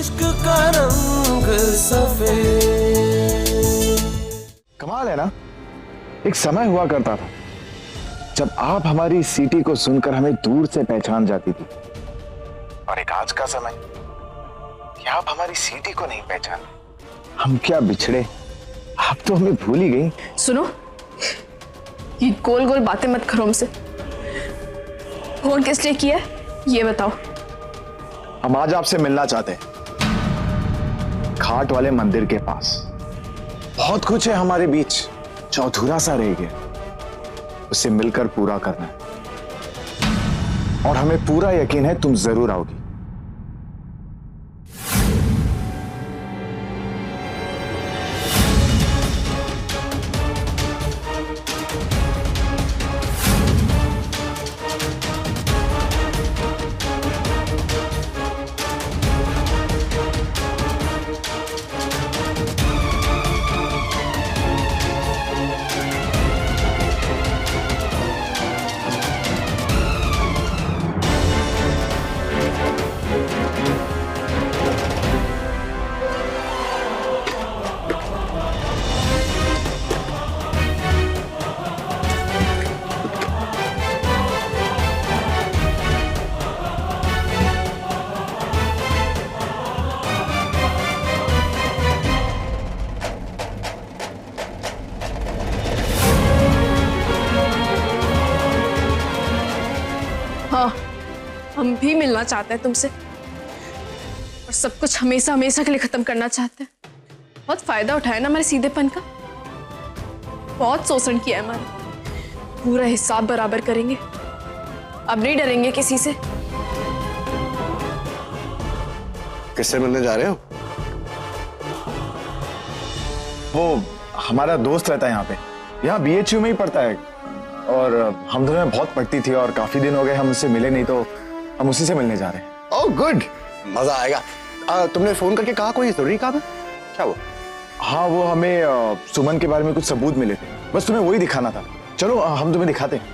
इश्क का रंग सफेद। कमाल है ना, एक समय हुआ करता था जब आप हमारी सीटी को सुनकर हमें दूर से पहचान जाती थी, और एक आज का समय कि आप हमारी सीटी को नहीं पहचान। हम क्या बिछड़े, आप तो हमें भूल ही गई। सुनो, ये गोल गोल बातें मत करो हमसे। फोन किस लिए किया है ये बताओ। हम आज आपसे मिलना चाहते हैं, घाट वाले मंदिर के पास। बहुत कुछ है हमारे बीच जो अधूरा सा रह गया, उसे मिलकर पूरा करना है, और हमें पूरा यकीन है तुम जरूर आओगी। हाँ, हम भी मिलना चाहते हैं तुमसे, और सब कुछ हमेशा हमेशा के लिए खत्म करना चाहते हैं। बहुत फायदा उठाया ना हमारे सीधेपन का, बहुत शोषण किया है हमारा। पूरा हिसाब बराबर करेंगे, अब नहीं डरेंगे किसी से। किससे मिलने जा रहे हो? वो हमारा दोस्त रहता है यहाँ पे, यहाँ बीएचयू में ही पढ़ता है, और हम दोनों में बहुत पढ़ती थी, और काफी दिन हो गए हम उससे मिले नहीं, तो हम उसी से मिलने जा रहे हैं। ओह गुड, मजा आएगा। तुमने फोन करके कहा कोई जरूरी काम है क्या? वो हाँ, वो हमें सुमन के बारे में कुछ सबूत मिले थे, बस तुम्हें वही दिखाना था। चलो हम तुम्हें दिखाते हैं।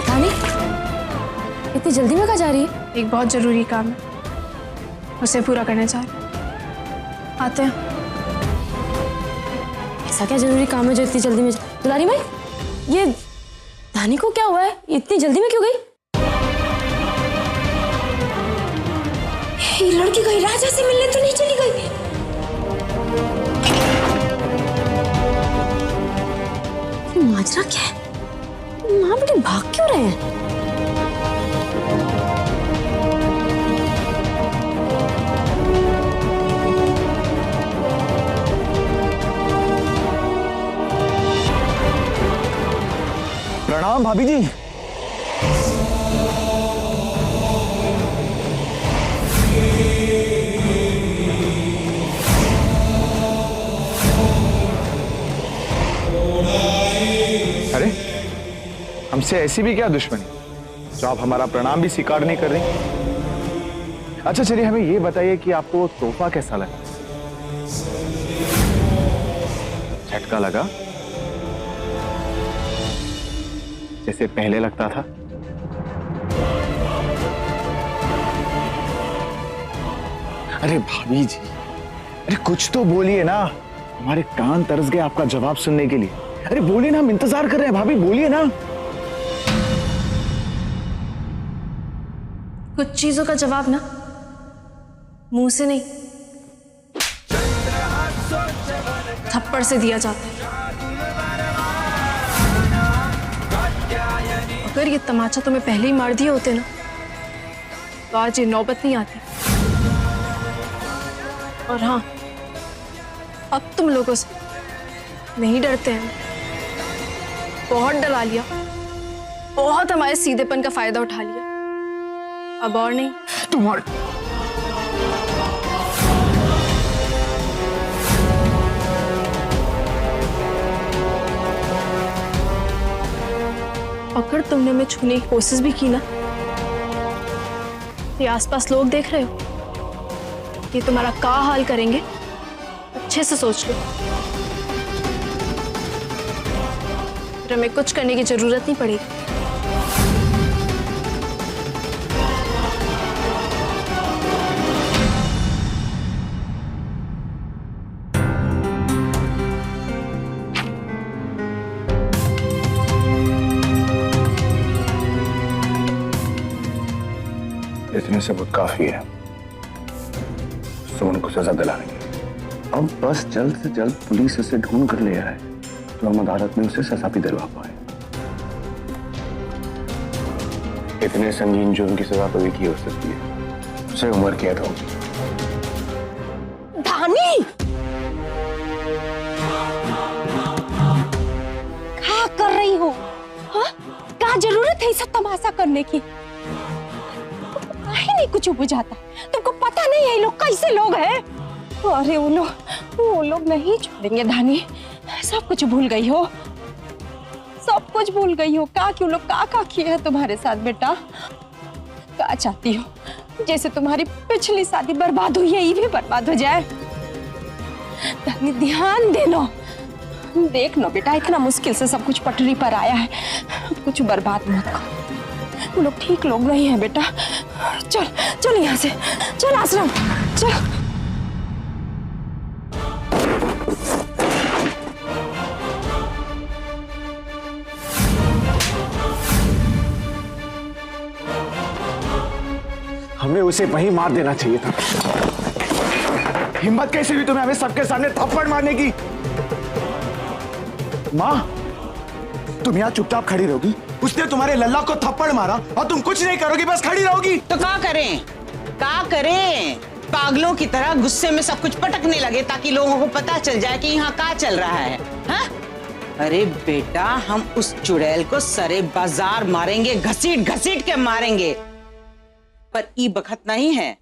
रानी, इतनी जल्दी में कहाँ जा रही है? एक बहुत जरूरी काम है, उसे पूरा करने जा रहे हैं। आते हैं। ऐसा क्या जरूरी काम है जो इतनी जल्दी में? दुलारी भाई, ये धानी को क्या हुआ है? इतनी जल्दी में क्यों गई? ये लड़की गई राजा से मिलने तो नहीं चली गई? ये माजरा क्या है? माँ बेटे भाग क्यों रहे हैं? प्रणाम भाभी जी। अरे, हमसे ऐसी भी क्या दुश्मनी जो आप हमारा प्रणाम भी स्वीकार नहीं कर रही? अच्छा चलिए, हमें ये बताइए कि आपको वो तोहफा कैसा लगा? झटका लगा जैसे पहले लगता था? अरे भाभी जी, अरे कुछ तो बोलिए ना, हमारे कान तरस गए आपका जवाब सुनने के लिए। अरे बोलिए ना, हम इंतजार कर रहे हैं। भाभी बोलिए ना। कुछ चीजों का जवाब ना मुंह से नहीं, थप्पड़ से दिया जाता है। अगर ये तमाचा तुम्हें पहले ही मार दिए होते ना, तो आज ये नौबत नहीं आती। और हाँ, अब तुम लोगों से नहीं डरते हैं। बहुत डरा लिया, बहुत हमारे सीधेपन का फायदा उठा लिया, अब और नहीं। तुम्हारे अगर तुमने मैं छूने की कोशिश भी की ना, ये आसपास लोग देख रहे हो, ये तुम्हारा क्या हाल करेंगे, अच्छे से सोच लो। फिर हमें कुछ करने की जरूरत नहीं पड़ेगी। इतने सबूत काफी है सुमन को सजा दिलाने के लिए। अब बस जल्द से जल्द पुलिस उसे ढूंढ कर ले आए तो हम अदालत में उसे सजा भी दिलवा पाए। इतने संगीन जुर्म की सजा तो एक ही हो सकती है, उसे उम्र कैद होगी। धानी, क्या कर रही हो? हाँ? क्या जरूरत है सब तमाशा करने की? काहे नहीं कुछ बुझाता? तुमको पता नहीं है ये लोग कैसे लोग हैं? अरे वो लोग नहीं छोड़ेंगे धानी। सब कुछ भूल गई हो, सब कुछ भूल गई हो। क्या क्यों लोग का किए है तुम्हारे साथ बेटा? क्या चाहती हो जैसे तुम्हारी पिछली शादी बर्बाद हुई है ये भी बर्बाद हो जाए? धानी ध्यान देना, देख लो बेटा इतना मुश्किल से सब कुछ पटरी पर आया है, कुछ बर्बाद मत करो। वो लोग ठीक लोग नहीं है बेटा। चल चल यहाँ से, चल आश्रम चल। हमें उसे वहीं मार देना चाहिए था। हिम्मत कैसे हुई तुम्हें हमें सबके सामने थप्पड़ मारने की? माँ, तुम यहाँ चुपचाप खड़ी रहोगी? उसने तुम्हारे लल्ला को थप्पड़ मारा और तुम कुछ नहीं करोगी, बस खड़ी रहोगी? तो क्या करें, क्या करें? पागलों की तरह गुस्से में सब कुछ पटकने लगे ताकि लोगों को पता चल जाए कि यहाँ क्या चल रहा है। हा? अरे बेटा, हम उस चुड़ैल को सरे बाजार मारेंगे, घसीट घसीट के मारेंगे, पर ई बखत नहीं है।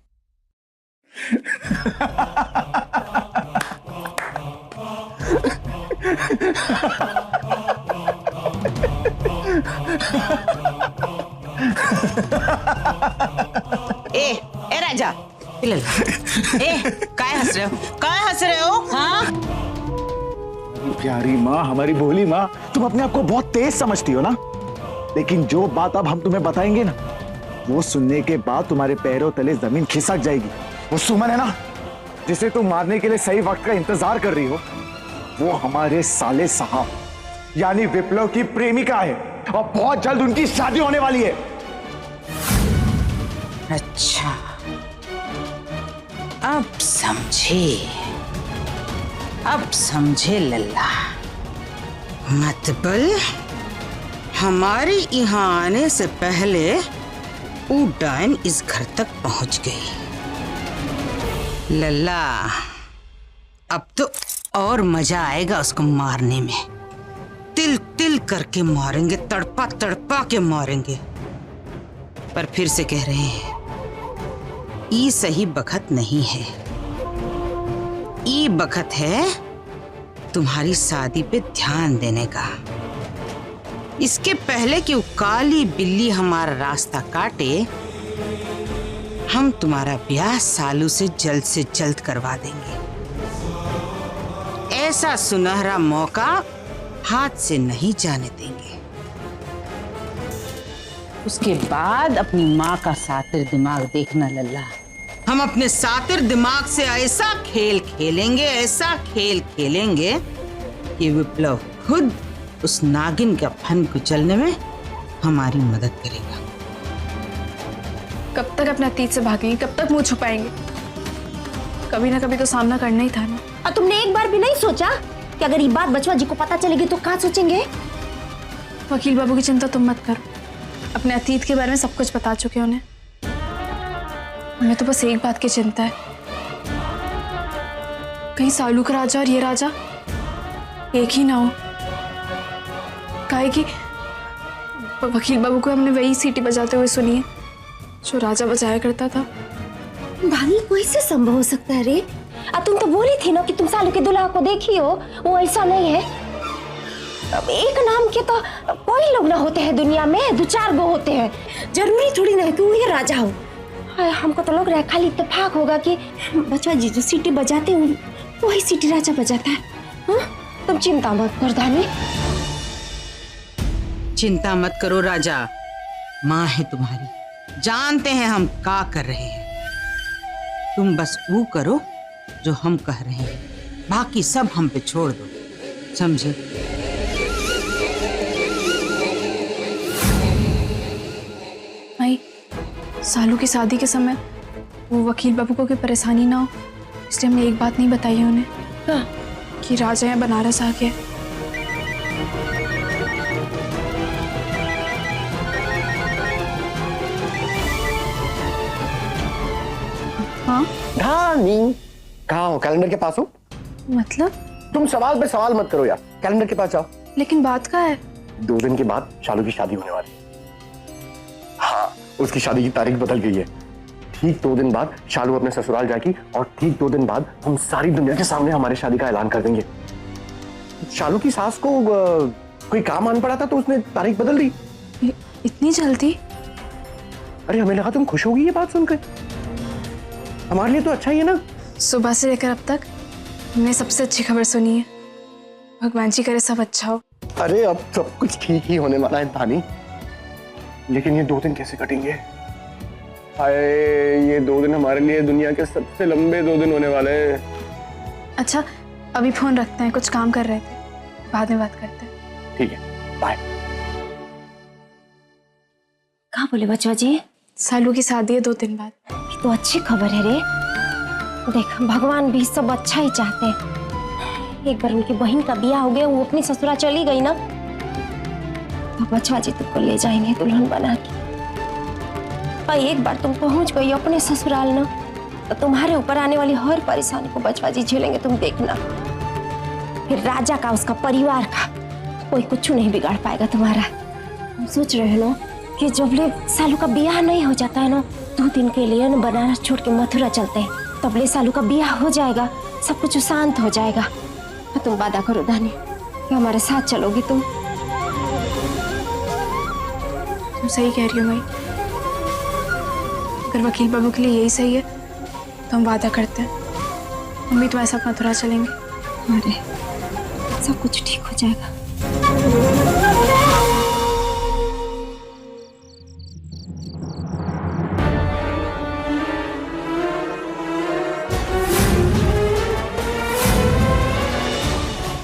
ए राजा, काय हंस रहे हो? काय हंस रहे हो? हाँ? प्यारी माँ, हमारी भोली माँ, तुम अपने आप को बहुत तेज समझती हो ना, लेकिन जो बात अब हम तुम्हें बताएंगे ना, वो सुनने के बाद तुम्हारे पैरों तले जमीन खिसक जाएगी। वो सुमन है ना, जिसे तुम मारने के लिए सही वक्त का इंतजार कर रही हो, वो हमारे साले साहब यानी विप्लव की प्रेमिका है और बहुत जल्द उनकी शादी होने वाली है। अच्छा, अब समझे लल्ला। मतलब हमारी यहाँ आने से पहले वो डायन इस घर तक पहुंच गई। लल्ला, अब तो और मजा आएगा उसको मारने में। तिल तिल करके मारेंगे, तड़पा तड़पा के मारेंगे। पर फिर से कह रहे हैं, ये सही बखत नहीं है। ये बखत है तुम्हारी शादी पे ध्यान देने का। इसके पहले कि वो काली बिल्ली हमारा रास्ता काटे, हम तुम्हारा ब्याह सालू से जल्द करवा देंगे। ऐसा सुनहरा मौका हाथ से नहीं जाने देंगे। उसके बाद अपनी माँ का सातिर दिमाग देखना लल्ला। हम अपने सातिर दिमाग से ऐसा खेल खेलेंगे कि विप्लव खुद उस नागिन का फन कुचलने में हमारी मदद करेगा। कब तक अपने अतीत से भागेंगे, कब तक मुंह छुपाएंगे? कभी ना कभी तो सामना करना ही था ना। और तुमने एक बार भी नहीं सोचा कि अगर ये बात बचवा जी को पता चलेगी तो क्या सोचेंगे? वकील बाबू की चिंता तुम मत करो, अपने अतीत के बारे में सब कुछ बता चुके उन्हें। हमें तो बस एक बात की चिंता है, कहीं सालू का राजा और ये राजा एक ही ना हो। काहे कि वकील बाबू को हमने वही सीटी बजाते हुए सुनी है जो राजा बजाया करता था। भाभी, कैसे संभव हो सकता है रे? तुम तो बोली थी ना कि तुम सालू के दुल्हा को देखी हो, वो ऐसा नहीं है। अब एक नाम के तो कोई लोग ना होते हैं दुनिया में, 2-4 गो होते हैं। जरूरी थोड़ी ना है कि वो ही राजा हो। हमको तो लग रहा है खाली इत्तेफाक होगा कि बचवा जी जो सीटी बजाते हैं वही सीटी राजा बजाता है। हाँ? तुम चिंता मत कर धानी। चिंता मत करो राजा, माँ है तुम्हारी, जानते हैं हम क्या कर रहे हैं। तुम बस वो करो जो हम कह रहे हैं, बाकी सब हम पे छोड़ दो, समझे? भाई, सालू की शादी के समय वो वकील बाबू को कोई परेशानी ना हो, इसलिए हमने एक बात नहीं बताई है उन्हें कि राजा यहाँ बनारस आ गया। हाँ, धानी कहाँ हो? कैलेंडर के पास हो? मतलब? तुम सवाल पे सवाल मत करो यार, कैलेंडर के पास जाओ। लेकिन बात क्या है? 2 दिन के बाद शालू की शादी होने वाली। हाँ, उसकी शादी की तारीख बदल गई है। ठीक 2 दिन बाद शालू अपने ससुराल जाएगी और ठीक 2 दिन बाद हम सारी दुनिया के सामने हमारी शादी का ऐलान कर देंगे। शालू की सास को कोई काम आन पड़ा था तो उसने तारीख बदल दी। इतनी जल्दी? अरे हमें लगा तुम खुश होगी ये बात सुनकर। हमारे लिए तो अच्छा ही है ना। सुबह से लेकर अब तक हमने सबसे अच्छी खबर सुनी है। भगवान जी करे सब अच्छा हो। अरे अब सब कुछ ठीक ही होने वाला है धानी, लेकिन ये 2 दिन कैसे कटेंगे? हाय, ये 2 दिन हमारे लिए दुनिया के सबसे लंबे 2 दिन होने वाले हैं। अच्छा, अभी फोन रखते हैं, कुछ काम कर रहे थे, बाद में बात करते हैं। ठीक है, बाय। कहाँ बोले बचवा जी? सालू की शादी है 2 दिन बाद। ये तो अच्छी खबर है रे। देख, भगवान भी सब अच्छा ही चाहते हैं। एक बार उनकी बहन का ब्याह हो गया, वो अपनी ससुरा चली गई ना, तो बचवा जी तुमको ले जाएंगे दुल्हन बना के। और एक बार तुम पहुंच गई अपने ससुराल ना, तो तुम्हारे ऊपर आने वाली हर परेशानी को बचवा जी झेलेंगे, तुम देखना। फिर राजा का, उसका परिवार का कोई कुछ नहीं बिगाड़ पाएगा तुम्हारा। हम सोच रहे हो ना कि जब ले सालू का ब्याह नहीं हो जाता है ना, 2 दिन के लिए ना बनारस छोड़ के मथुरा चलते हैं, तब ले सालू का ब्याह हो जाएगा, सब कुछ शांत हो जाएगा। तो तुम वादा करो धानी कि हमारे साथ चलोगी तुम। तुम सही कह रही हो भाई, अगर वकील बाबू के लिए यही सही है तो हम वादा करते हैं, मम्मी तुम्हारे साथ मथुरा चलेंगे। अरे सब कुछ ठीक हो जाएगा।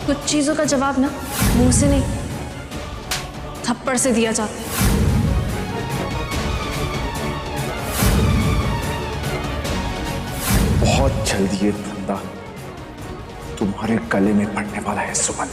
कुछ चीजों का जवाब ना मुंह से नहीं, थप्पड़ से दिया जाता है। बहुत जल्दी ये धंधा तुम्हारे गले में पड़ने वाला है सुमन।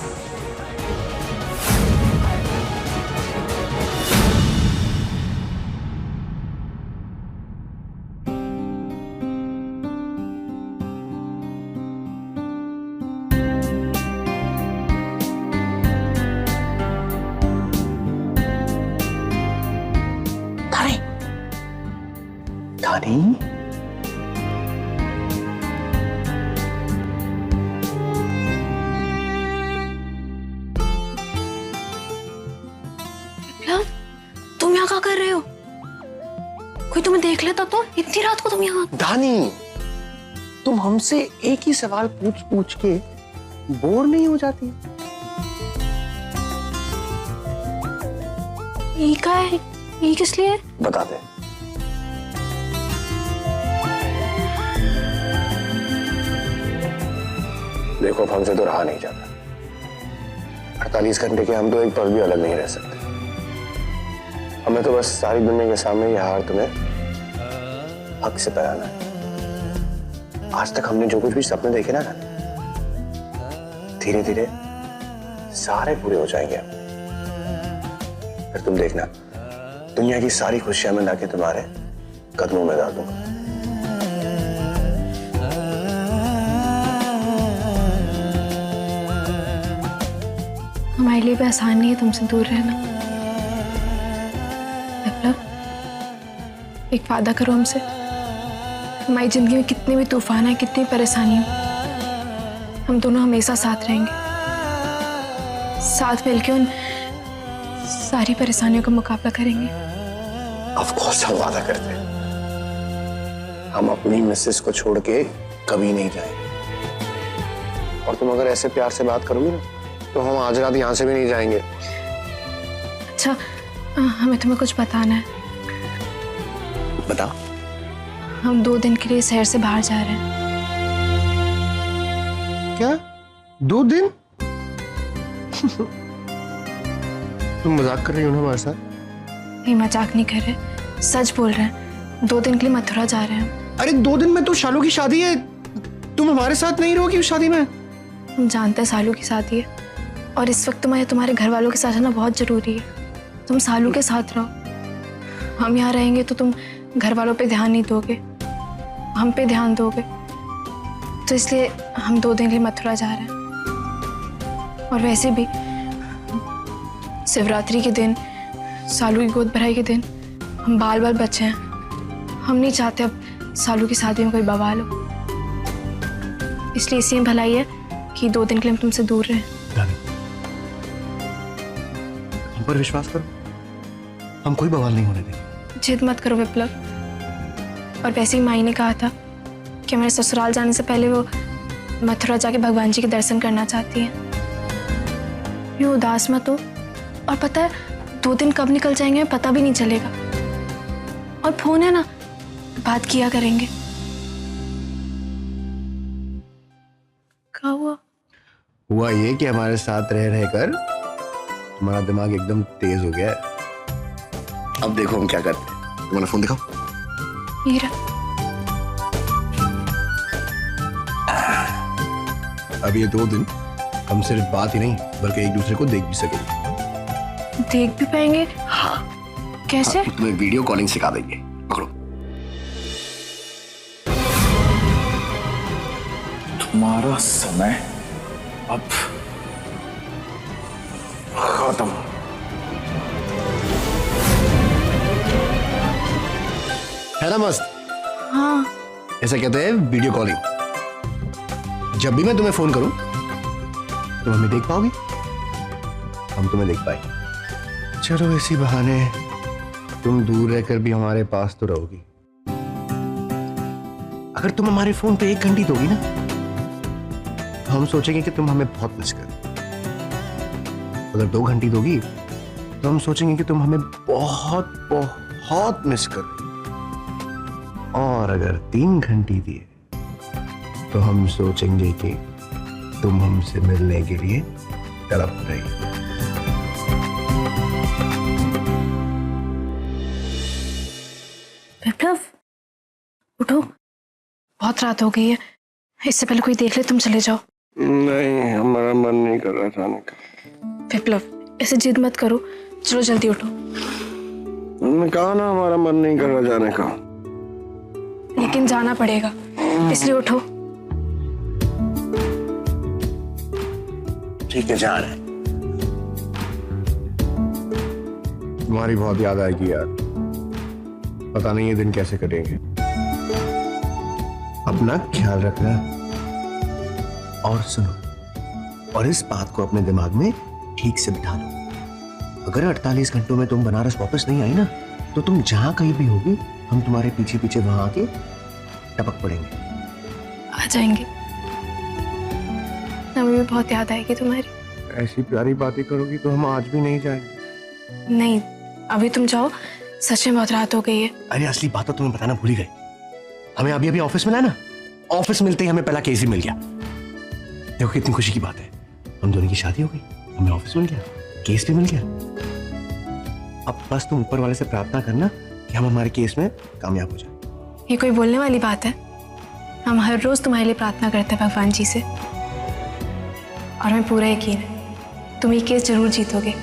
धानी, तुम यहाँ क्या कर रहे हो? कोई तुम्हें देख लेता तो? इतनी रात को तुम यहाँ? धानी, तुम हमसे एक ही सवाल पूछ पूछ के बोर नहीं हो जाती? ये क्या है? ये किस लिए? बता दे। देखो, अब हमसे तो रहा नहीं जाता। 48 घंटे के हम तो एक पल भी अलग नहीं रह सकते। हमें तो बस सारी दुनिया के सामने ये हार तुम्हें हक से पहनाना है। आज तक हमने जो कुछ भी सपने देखे ना, धीरे धीरे सारे पूरे हो जाएंगे। फिर तुम देखना, दुनिया की सारी खुशियां मैं लाके तुम्हारे कदमों में डाल दूंगा। हमारे लिए भी आसान नहीं है तुमसे दूर रहना। विप्लव, एक वादा करो हमसे। हमारी जिंदगी में कितने भी तूफान है, कितनी परेशानी हो, हम दोनों हमेशा साथ रहेंगे, साथ मिलकर उन सारी परेशानियों का मुकाबला करेंगे। ऑफ कोर्स हम वादा करते हैं। हम अपनी मिसेस को छोड़ के कभी नहीं जाएंगे। और तुम अगर ऐसे प्यार से बात करोगी ना, तो हम आज रात यहाँ से भी नहीं जाएंगे। अच्छा हमें तुम्हें कुछ बताना है। बता। हम 2 दिन के लिए शहर से बाहर जा रहे हैं। क्या 2 दिन? तुम मजाक कर रही हो ना हमारे साथ? नहीं मजाक नहीं कर रहे, सच बोल रहे हैं। 2 दिन के लिए मथुरा जा रहे हैं। अरे 2 दिन में तो शालू की शादी है, तुम हमारे साथ नहीं रहोगी उस शादी में? तुम जानते हैं सालू की शादी है और इस वक्त तुम्हें तुम्हारे घर वालों के साथ रहना बहुत जरूरी है। तुम सालू के साथ रहो। हम यहाँ रहेंगे तो तुम घर वालों पे ध्यान नहीं दोगे, हम पे ध्यान दोगे। तो इसलिए हम 2 दिन के लिए मथुरा जा रहे हैं। और वैसे भी शिवरात्रि के दिन, सालू की गोद भराई के दिन हम बाल बाल बच्चे हैं। हम नहीं चाहते अब सालू की शादी में कोई बवाल हो। इसलिए इसी में भलाई है कि 2 दिन के लिए हम तुमसे दूर रहें। हम पर विश्वास करो, हम कोई बवाल नहीं होने देंगे। जिद मत करो विप्लव। और वैसे ही माई ने कहा था कि मेरे ससुराल जाने से पहले वो मथुरा जाके भगवान जी के दर्शन करना चाहती है। यूं उदास मत हो। और पता है 2 दिन कब निकल जाएंगे पता भी नहीं चलेगा। और फोन है ना, बात किया करेंगे। क्या हुआ? हुआ ये कि हमारे साथ रह रहकर तुम्हारा दिमाग एकदम तेज हो गया है। अब देखो हम क्या करते हैं। तुम्हारा फोन दिखाओ। मीरा, अब ये 2 दिन हम सिर्फ बात ही नहीं बल्कि एक दूसरे को देख भी सकेंगे। देख भी पाएंगे? हाँ। कैसे? हाँ, तुम्हें वीडियो कॉलिंग सिखा देंगे। पकड़ो। तुम्हारा समय अब खत्म। है ना मस्त? हाँ। ऐसा कहते हैं वीडियो कॉलिंग। जब भी मैं तुम्हें फोन करूं तुम हमें देख पाओगे, हम तुम्हें देख पाएंगे। चलो इसी बहाने तुम दूर रहकर भी हमारे पास तो रहोगी। अगर तुम हमारे फोन पे 1 घंटी दोगी ना तो हम सोचेंगे कि तुम हमें बहुत मिस कर। अगर 2 घंटी दोगी तो हम सोचेंगे कि तुम हमें बहुत बहुत मिस कर रही। और अगर 3 घंटी दिए तो हम सोचेंगे कि तुम हमसे मिलने के लिए तड़प रही। विप्लव उठो, बहुत रात हो गई है। इससे पहले कोई देख ले तुम चले जाओ। नहीं, हमारा मन नहीं कर रहा जाने का। विप्लव ऐसे जिद मत करो, चलो जल्दी उठो। मैंने कहा ना हमारा मन नहीं कर रहा जाने का। लेकिन जाना पड़ेगा, इसलिए उठो। ठीक है, जा रहे हैं। तुम्हारी बहुत याद आएगी यार। पता नहीं ये दिन कैसे कटेंगे। अपना ख्याल रखना। और सुनो, और इस बात को अपने दिमाग में ठीक से बिठा लो। अगर 48 घंटों में तुम बनारस वापस नहीं आई ना तो तुम जहां कहीं भी होगी हम तुम्हारे पीछे पीछे वहां आके टपक पड़ेंगे। आ जाएंगे। हमें भी बहुत याद आएगी तुम्हारी। ऐसी प्यारी बातें करोगी तो हम आज भी नहीं जाएंगे। नहीं, अभी तुम जाओ, सच में बहुत रात हो गई है। अरे असली बात तो तुम्हें बताना भूल ही गए। हमें अभी अभी ऑफिस मिला ना, ऑफिस मिलते ही हमें पहला केस ही मिल गया। देखो कितनी खुशी की बात है, हम दोनों की शादी हो गई, हमें ऑफिस मिल गया, केस भी मिल गया। अब बस तुम ऊपर वाले से प्रार्थना करना कि हम हमारे केस में कामयाब हो जाए। ये कोई बोलने वाली बात है? हम हर रोज तुम्हारे लिए प्रार्थना करते हैं भगवान जी से। और हमें पूरा यकीन है तुम ये केस जरूर जीतोगे।